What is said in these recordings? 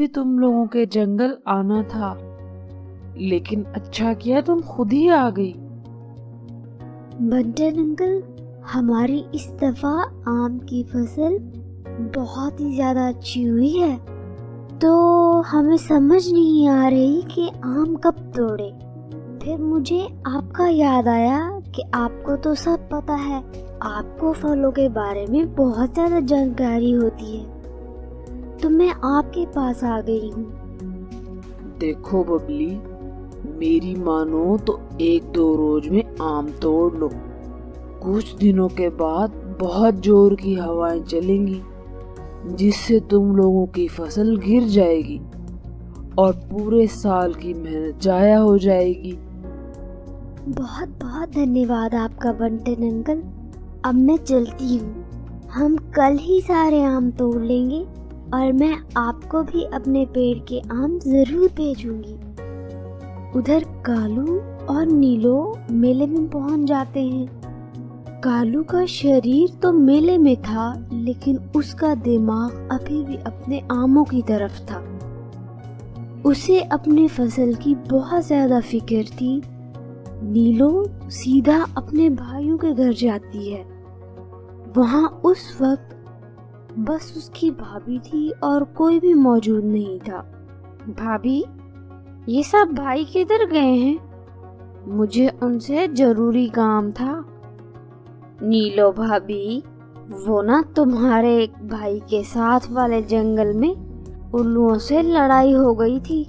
भी तुम लोगों के जंगल आना था, लेकिन अच्छा किया तुम खुद ही आ गई। बंटन अंकल, हमारी इस दफा आम की फसल बहुत ही ज्यादा अच्छी हुई है, तो हमें समझ नहीं आ रही कि आम कब तोड़े। फिर मुझे आपका याद आया कि आपको तो सब पता है, आपको फलों के बारे में बहुत ज्यादा जानकारी होती है, तो मैं आपके पास आ गई हूँ। देखो बबली, मेरी मानो तो 1-2 रोज में आम तोड़ लो। कुछ दिनों के बाद बहुत जोर की हवाएं चलेंगी, जिससे तुम लोगों की फसल गिर जाएगी और पूरे साल की मेहनत जाया हो जाएगी। बहुत बहुत धन्यवाद आपका बंटन अंकल। अब मैं चलती हूँ। हम कल ही सारे आम तोड़ लेंगे और मैं आपको भी अपने पेड़ के आम जरूर भेजूंगी। उधर कालू और नीलो मेले में पहुंच जाते हैं। कालू का शरीर तो मेले में था, लेकिन उसका दिमाग अभी भी अपने आमों की तरफ था। उसे अपने फसल की बहुत ज्यादा फिक्र थी। नीलो सीधा अपने भाइयों के घर जाती है। वहां उस वक्त बस उसकी भाभी थी और कोई भी मौजूद नहीं था। भाभी, ये सब भाई किधर गए हैं? मुझे उनसे जरूरी काम था। नीलो भाभी, वो ना तुम्हारे एक भाई के साथ वाले जंगल में उल्लुओं से लड़ाई हो गई थी।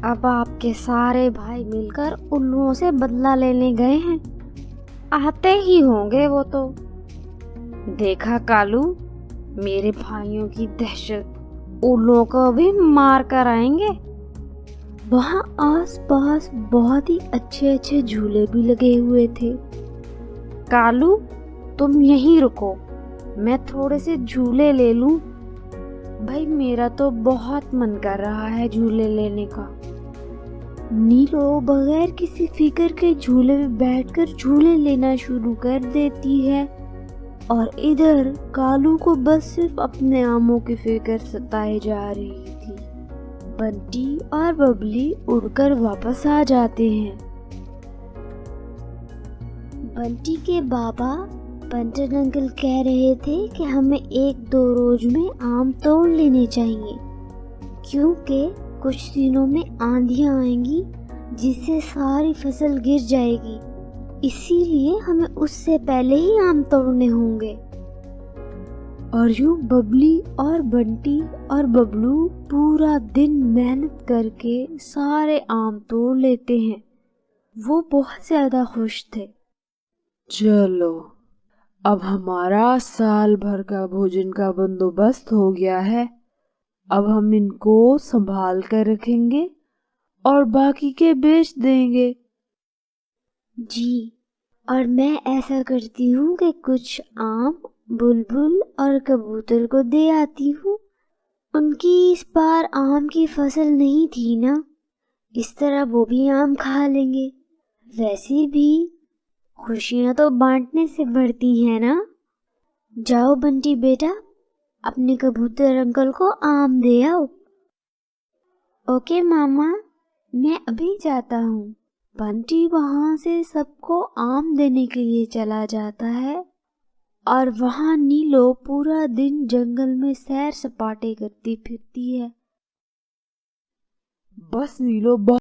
अब आपके सारे भाई मिलकर उल्लुओं से बदला लेने गए हैं। आते ही होंगे वो तो। देखा कालू, मेरे भाइयों की दहशत, उल्लुओं को भी मार कर आएंगे। वहाँ आसपास बहुत ही अच्छे अच्छे झूले भी लगे हुए थे। कालू, तुम यहीं रुको, मैं थोड़े से झूले ले लूं। भाई, मेरा तो बहुत मन कर रहा है झूले लेने का। नीलो बगैर किसी फिक्र के झूले में बैठकर झूले लेना शुरू कर देती है और इधर कालू को बस सिर्फ अपने आमों की फिक्र सताए जा रही थी। बंटी और बबली उड़कर वापस आ जाते हैं। बंटी के बाबा बंटन अंकल कह रहे थे कि हमें 1-2 रोज में आम तोड़ लेने चाहिए, क्योंकि कुछ दिनों में आंधियां आएंगी जिससे सारी फसल गिर जाएगी। इसीलिए हमें उससे पहले ही आम तोड़ने होंगे। और यूं बबली और बंटी और बबलू पूरा दिन मेहनत करके सारे आम तोड़ लेते हैं। वो बहुत ज्यादा खुश थे। चलो, अब हमारा साल भर का भोजन का बंदोबस्त हो गया है। अब हम इनको संभाल कर रखेंगे और बाकी के बेच देंगे। जी, और मैं ऐसा करती हूँ कि कुछ आम बुलबुल और कबूतर को दे आती हूँ। उनकी इस बार आम की फसल नहीं थी ना, इस तरह वो भी आम खा लेंगे। वैसे भी खुशियाँ तो बांटने से बढ़ती हैं ना। जाओ बंटी बेटा, अपने कबूतर अंकल को आम दे आओ। ओके मामा, मैं अभी जाता हूँ। बंटी वहां से सबको आम देने के लिए चला जाता है और वहां नीलो पूरा दिन जंगल में सैर सपाटे करती फिरती है। बस नीलो,